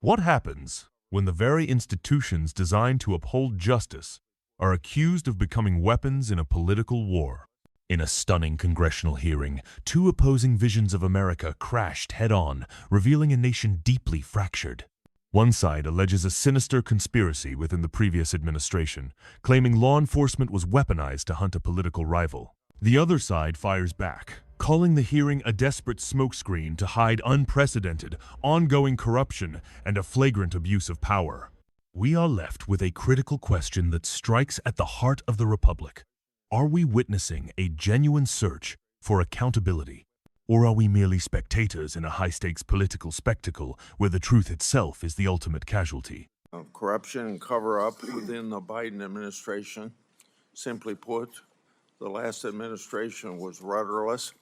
What happens when the very institutions designed to uphold justice are accused of becoming weapons in a political war? In a stunning congressional hearing, two opposing visions of America crashed head-on, revealing a nation deeply fractured. One side alleges a sinister conspiracy within the previous administration, claiming law enforcement was weaponized to hunt a political rival. The other side fires back, calling the hearing a desperate smokescreen to hide unprecedented, ongoing corruption and a flagrant abuse of power. We are left with a critical question that strikes at the heart of the Republic. Are we witnessing a genuine search for accountability? Or are we merely spectators in a high-stakes political spectacle where the truth itself is the ultimate casualty? Corruption and cover-up within the Biden administration. Simply put, the last administration was rudderless.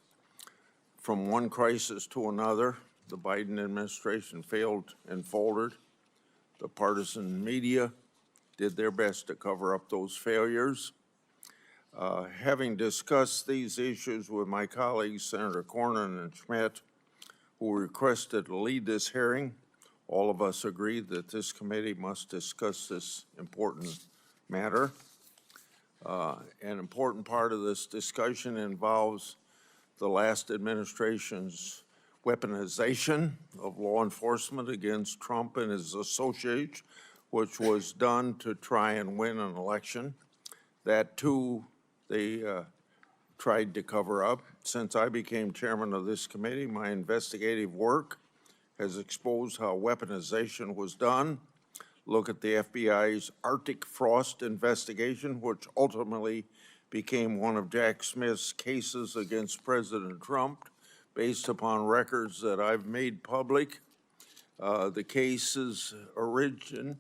From one crisis to another, the Biden administration failed and faltered. The partisan media did their best to cover up those failures. Having discussed these issues with my colleagues, Senator Cornyn and Schmidt, who requested to lead this hearing, all of us agreed that this committee must discuss this important matter. An important part of this discussion involves the last administration's weaponization of law enforcement against Trump and his associates, which was done to try and win an election. That, too, they tried to cover up. Since I became chairman of this committee, my investigative work has exposed how weaponization was done. Look at the FBI's Arctic Frost investigation, which ultimately became one of Jack Smith's cases against President Trump, based upon records that I've made public. The case's origin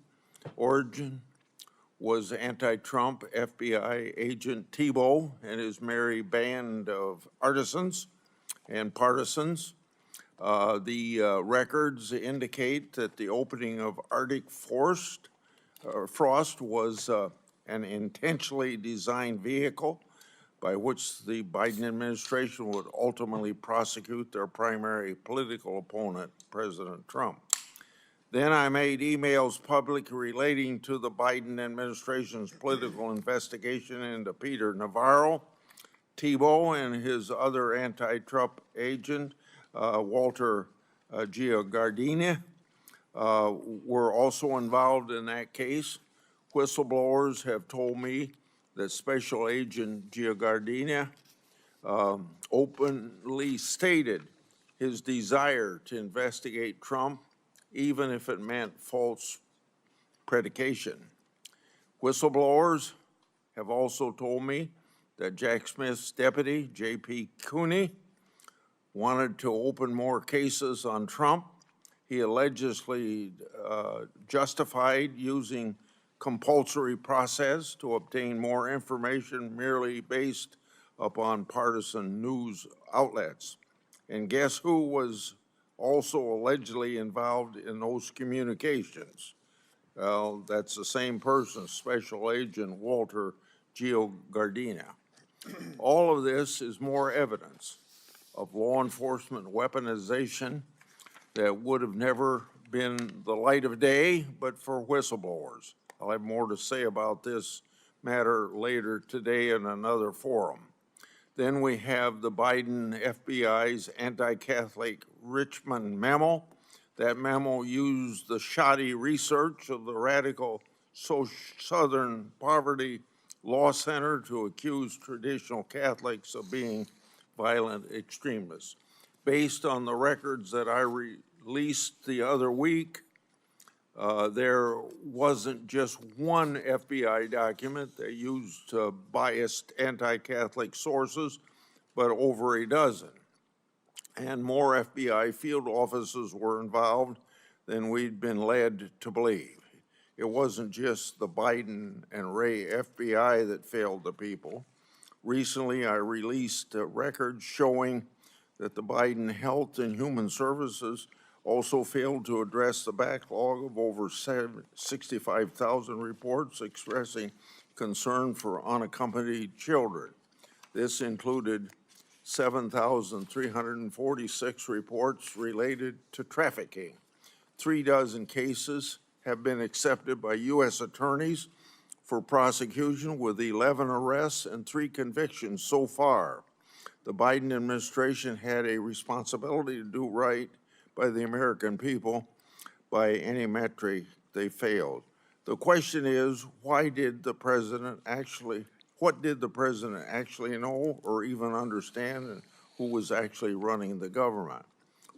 was anti-Trump FBI agent Tebow and his merry band of artisans and partisans. The records indicate that the opening of Arctic Frost was an intentionally designed vehicle by which the Biden administration would ultimately prosecute their primary political opponent, President Trump. Then I made emails public relating to the Biden administration's political investigation into Peter Navarro, Tebow, and his other anti-Trump agent, Walter Giardina, were also involved in that case. Whistleblowers have told me that Special Agent Giardina openly stated his desire to investigate Trump, even if it meant false predication. Whistleblowers have also told me that Jack Smith's deputy, J.P. Cooney, wanted to open more cases on Trump. He allegedly justified using compulsory process to obtain more information merely based upon partisan news outlets. And guess who was also allegedly involved in those communications? Well, that's the same person, Special Agent Walter Giardina. All of this is more evidence of law enforcement weaponization that would have never been the light of day, but for whistleblowers. I'll have more to say about this matter later today in another forum. Then we have the Biden FBI's anti-Catholic Richmond memo. That memo used the shoddy research of the radical Southern Poverty Law Center to accuse traditional Catholics of being violent extremists. Based on the records that I released the other week, there wasn't just one FBI document that used biased anti-Catholic sources, but over a dozen. And more FBI field officers were involved than we'd been led to believe. It wasn't just the Biden and Ray FBI that failed the people. Recently, I released records showing that the Biden Health and Human Services also failed to address the backlog of over 65,000 reports expressing concern for unaccompanied children. This included 7,346 reports related to trafficking, 36 cases have been accepted by U.S. attorneys for prosecution, with 11 arrests and 3 convictions so far. The Biden administration had a responsibility to do right by the American people. By any metric, they failed. The question is, what did the president actually know or even understand, and who was actually running the government?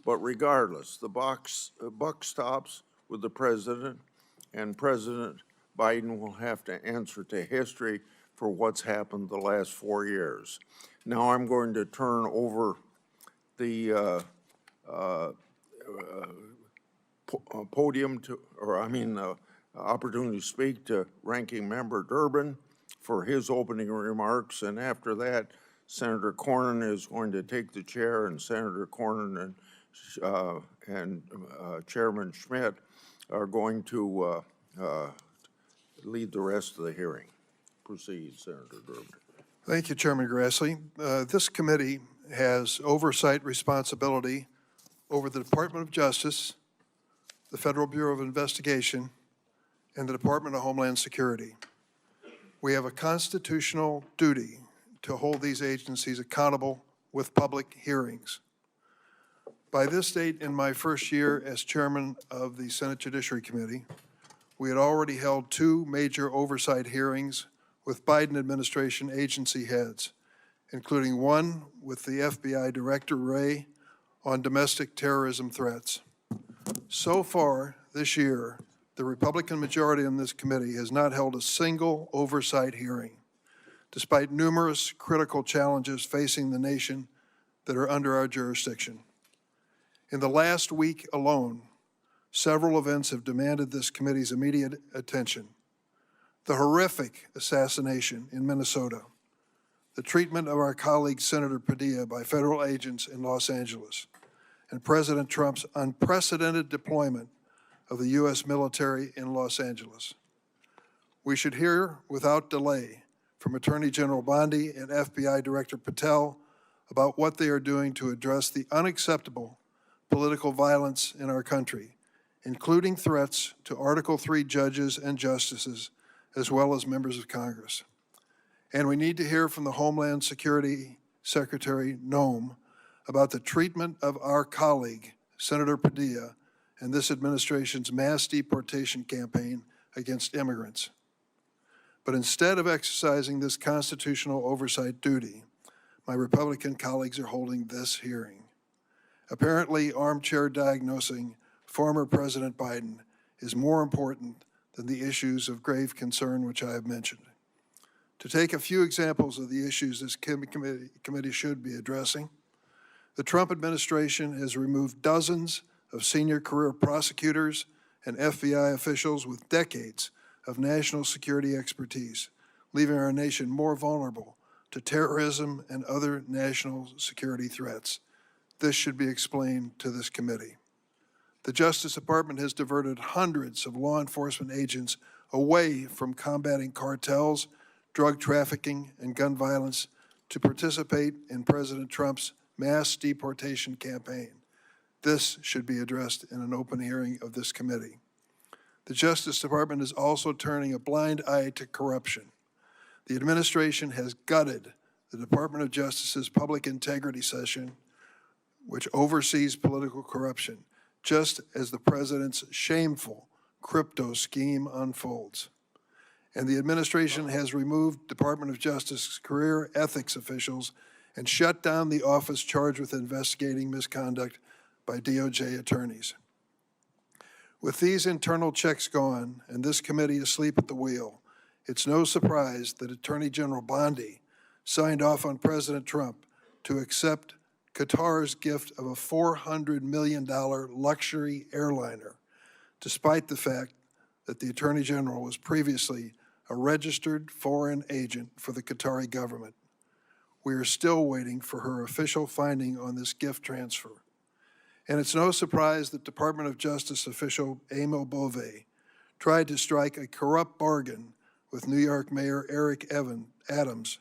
But regardless, the buck stops with the president, and President Biden will have to answer to history for what's happened the last 4 years. Now I'm going to turn over the podium to, opportunity to speak to Ranking Member Durbin for his opening remarks, and after that, Senator Cornyn is going to take the chair, and Senator Cornyn and Chairman Schmidt are going to lead the rest of the hearing. Proceed, Senator Durbin. Thank you, Chairman Grassley. This committee has oversight responsibility over the Department of Justice, the Federal Bureau of Investigation, and the Department of Homeland Security. We have a constitutional duty to hold these agencies accountable with public hearings. By this date, in my first year as chairman of the Senate Judiciary Committee, we had already held 2 major oversight hearings with Biden administration agency heads, including one with the FBI Director Wray on domestic terrorism threats. So far this year, the Republican majority on this committee has not held a single oversight hearing, despite numerous critical challenges facing the nation that are under our jurisdiction. In the last week alone, several events have demanded this committee's immediate attention. The horrific assassination in Minnesota, the treatment of our colleague Senator Padilla by federal agents in Los Angeles, and President Trump's unprecedented deployment of the U.S. military in Los Angeles. We should hear without delay from Attorney General Bondi and FBI Director Patel about what they are doing to address the unacceptable political violence in our country, including threats to Article III judges and justices, as well as members of Congress. And we need to hear from the Homeland Security Secretary Noem about the treatment of our colleague, Senator Padilla, and this administration's mass deportation campaign against immigrants. But instead of exercising this constitutional oversight duty, my Republican colleagues are holding this hearing. Apparently, armchair diagnosing former President Biden is more important than the issues of grave concern which I have mentioned. To take a few examples of the issues this committee should be addressing, the Trump administration has removed dozens of senior career prosecutors and FBI officials with decades of national security expertise, leaving our nation more vulnerable to terrorism and other national security threats. This should be explained to this committee. The Justice Department has diverted hundreds of law enforcement agents away from combating cartels, drug trafficking, and gun violence to participate in President Trump's mass deportation campaign. This should be addressed in an open hearing of this committee. The Justice Department is also turning a blind eye to corruption. The administration has gutted the Department of Justice's Public Integrity Session, which oversees political corruption, just as the president's shameful crypto scheme unfolds. And the administration has removed Department of Justice career ethics officials and shut down the office charged with investigating misconduct by DOJ attorneys. With these internal checks gone and this committee asleep at the wheel, it's no surprise that Attorney General Bondi signed off on President Trump to accept Qatar's gift of a $400 million luxury airliner, despite the fact that the Attorney General was previously a registered foreign agent for the Qatari government. We are still waiting for her official finding on this gift transfer. And it's no surprise that Department of Justice official Amo Bove tried to strike a corrupt bargain with New York Mayor Eric Adams,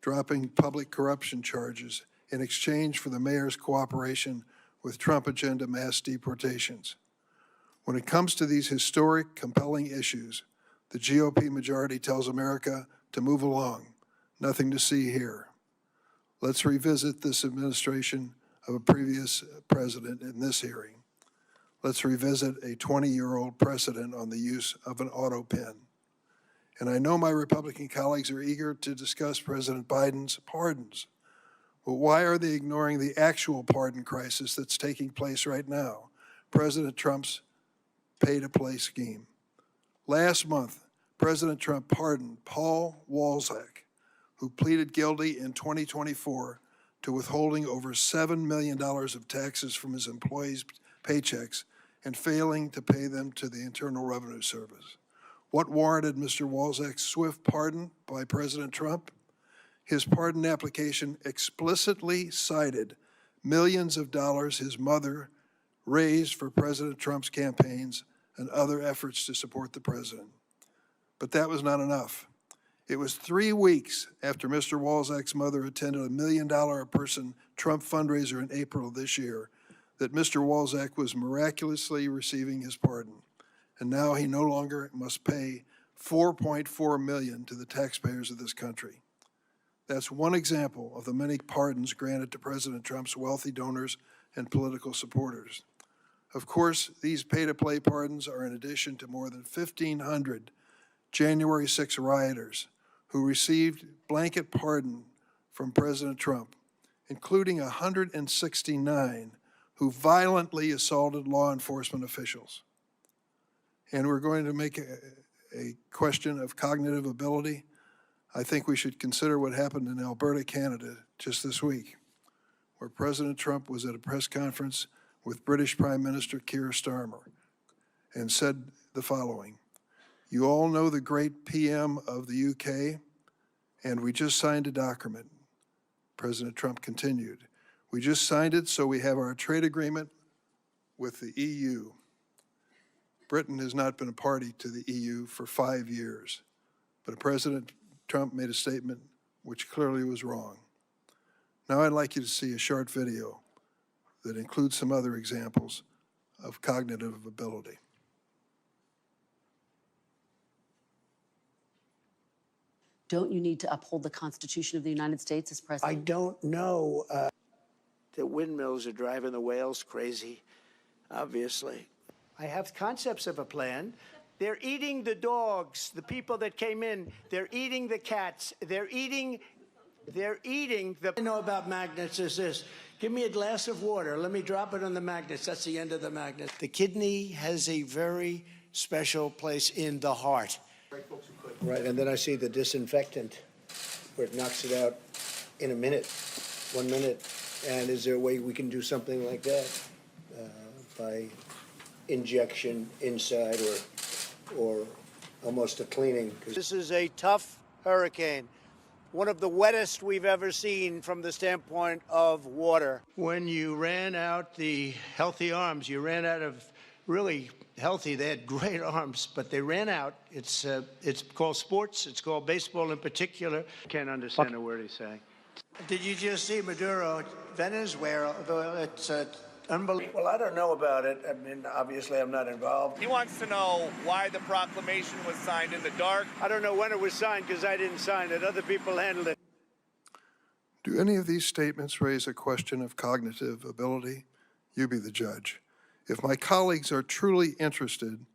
dropping public corruption charges in exchange for the mayor's cooperation with Trump agenda mass deportations. When it comes to these historic, compelling issues, the GOP majority tells America to move along. Nothing to see here. Let's revisit this administration of a previous president in this hearing. Let's revisit a 20-year-old precedent on the use of an auto pen. And I know my Republican colleagues are eager to discuss President Biden's pardons. But why are they ignoring the actual pardon crisis that's taking place right now? President Trump's pay-to-play scheme. Last month, President Trump pardoned Paul Walzak, who pleaded guilty in 2024 to withholding over $7 million of taxes from his employees' paychecks and failing to pay them to the Internal Revenue Service. What warranted Mr. Walzak's swift pardon by President Trump? His pardon application explicitly cited millions of dollars his mother raised for President Trump's campaigns and other efforts to support the president. But that was not enough. It was 3 weeks after Mr. Walzak's mother attended a $1 million a person Trump fundraiser in April of this year that Mr. Walzak was miraculously receiving his pardon. And now he no longer must pay $4.4 million to the taxpayers of this country. That's one example of the many pardons granted to President Trump's wealthy donors and political supporters. Of course, these pay-to-play pardons are in addition to more than 1,500 January 6 rioters who received blanket pardon from President Trump, including 169 who violently assaulted law enforcement officials. And we're going to make a question of cognitive ability. I think we should consider what happened in Alberta, Canada, just this week, where President Trump was at a press conference with British Prime Minister Keir Starmer and said the following: "You all know the great PM of the UK, and we just signed a document." President Trump continued, "We just signed it so we have our trade agreement with the EU. Britain has not been a party to the EU for 5 years, but President Trump made a statement which clearly was wrong." Now I'd like you to see a short video that includes some other examples of cognitive ability. Don't you need to uphold the Constitution of the United States as I president? don't know. The windmills are driving the whales crazy, obviously. I have concepts of a plan. They're eating the dogs, the people that came in. They're eating the cats. They're eating the... I know about magnets is this. Give me a glass of water. Let me drop it on the magnets. That's the end of the magnet. The kidney has a very special place in the heart. Right, and then I see the disinfectant where it knocks it out in a minute, 1 minute. And is there a way we can do something like that by injection inside or almost a cleaning? This is a tough hurricane, one of the wettest we've ever seen from the standpoint of water. When you ran out the healthy arms, you ran out of really healthy. They had great arms, but they ran out. It's called sports. It's called baseball in particular. Can't understand a word he's saying. Did you just see Maduro, Venezuela? It's unbelievable. Well, I don't know about it. I mean, obviously, I'm not involved. He wants to know why the proclamation was signed in the dark. I don't know when it was signed because I didn't sign it. Other people handled it. Do any of these statements raise a question of cognitive ability? You be the judge. If my colleagues are truly interested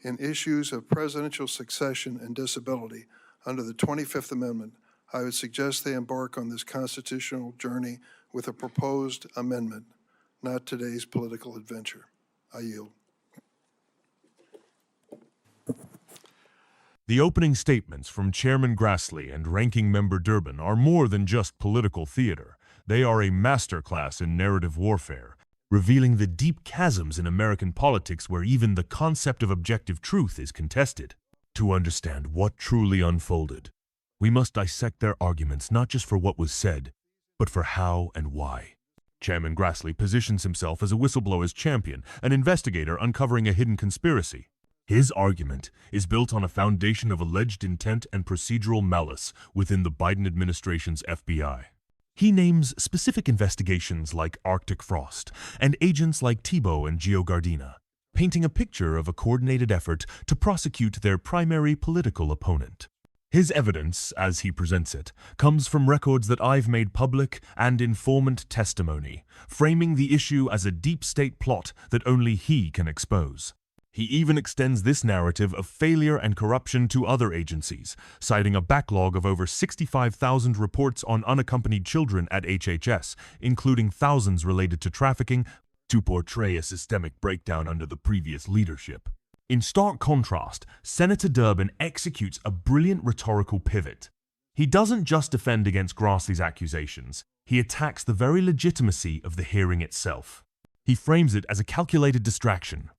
in issues of presidential succession and disability under the 25th Amendment, I would suggest they embark on this constitutional journey with a proposed amendment, not today's political adventure. I yield. The opening statements from Chairman Grassley and Ranking Member Durbin are more than just political theater. They are a masterclass in narrative warfare, revealing the deep chasms in American politics where even the concept of objective truth is contested. To understand what truly unfolded, we must dissect their arguments not just for what was said, but for how and why. Chairman Grassley positions himself as a whistleblower's champion, an investigator uncovering a hidden conspiracy. His argument is built on a foundation of alleged intent and procedural malice within the Biden administration's FBI. He names specific investigations like Arctic Frost and agents like Tebow and Gio Gardena. painting a picture of a coordinated effort to prosecute their primary political opponent. His evidence, as he presents it, comes from records that I've made public and informant testimony, framing the issue as a deep state plot that only he can expose. He even extends this narrative of failure and corruption to other agencies, citing a backlog of over 65,000 reports on unaccompanied children at HHS, including thousands related to trafficking, to portray a systemic breakdown under the previous leadership. In stark contrast, Senator Durbin executes a brilliant rhetorical pivot. He doesn't just defend against Grassley's accusations, he attacks the very legitimacy of the hearing itself. He frames it as a calculated distraction,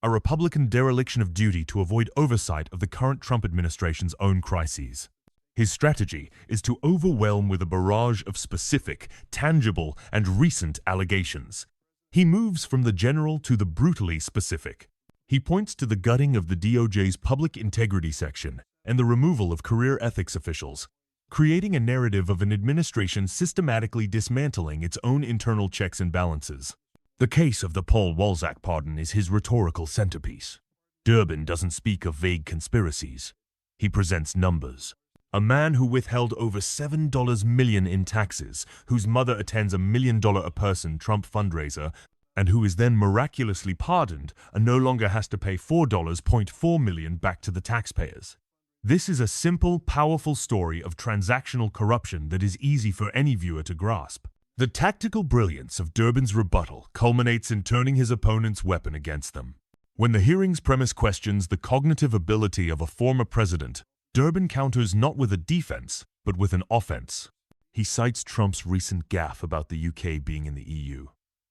a Republican dereliction of duty to avoid oversight of the current Trump administration's own crises. His strategy is to overwhelm with a barrage of specific, tangible, and recent allegations. He moves from the general to the brutally specific. He points to the gutting of the DOJ's public integrity section and the removal of career ethics officials, creating a narrative of an administration systematically dismantling its own internal checks and balances. The case of the Paul Walzak pardon is his rhetorical centerpiece. Durbin doesn't speak of vague conspiracies. He presents numbers. A man who withheld over $7 million in taxes, whose mother attends a $1 million a person Trump fundraiser, and who is then miraculously pardoned and no longer has to pay $4.4 million back to the taxpayers. This is a simple, powerful story of transactional corruption that is easy for any viewer to grasp. The tactical brilliance of Durbin's rebuttal culminates in turning his opponent's weapon against them. When the hearing's premise questions the cognitive ability of a former president, Durbin counters not with a defense, but with an offense. He cites Trump's recent gaffe about the UK being in the EU,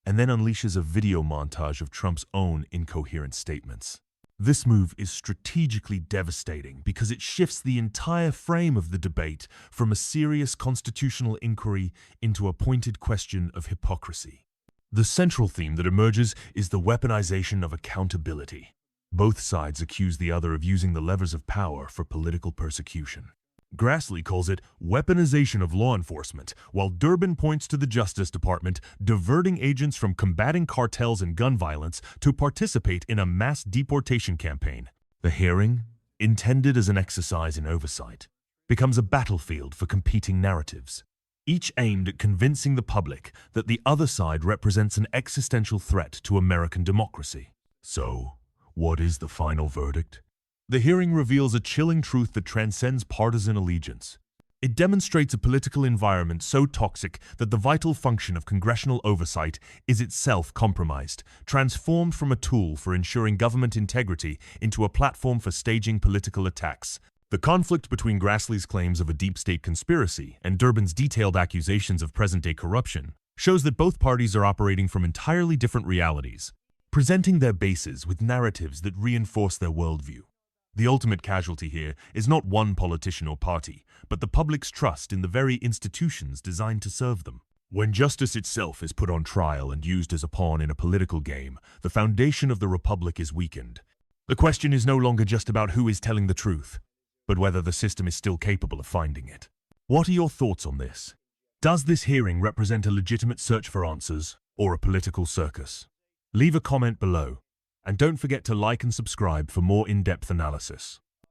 and then unleashes a video montage of Trump's own incoherent statements. This move is strategically devastating because it shifts the entire frame of the debate from a serious constitutional inquiry into a pointed question of hypocrisy. The central theme that emerges is the weaponization of accountability. Both sides accuse the other of using the levers of power for political persecution. Grassley calls it weaponization of law enforcement, while Durbin points to the Justice Department diverting agents from combating cartels and gun violence to participate in a mass deportation campaign. The hearing, intended as an exercise in oversight, becomes a battlefield for competing narratives, each aimed at convincing the public that the other side represents an existential threat to American democracy. So, what is the final verdict? The hearing reveals a chilling truth that transcends partisan allegiance. It demonstrates a political environment so toxic that the vital function of congressional oversight is itself compromised, transformed from a tool for ensuring government integrity into a platform for staging political attacks. The conflict between Grassley's claims of a deep state conspiracy and Durbin's detailed accusations of present-day corruption shows that both parties are operating from entirely different realities, presenting their bases with narratives that reinforce their worldview. The ultimate casualty here is not one politician or party, but the public's trust in the very institutions designed to serve them. When justice itself is put on trial and used as a pawn in a political game, the foundation of the republic is weakened. The question is no longer just about who is telling the truth, but whether the system is still capable of finding it. What are your thoughts on this? Does this hearing represent a legitimate search for answers, or a political circus? Leave a comment below. And don't forget to like and subscribe for more in-depth analysis.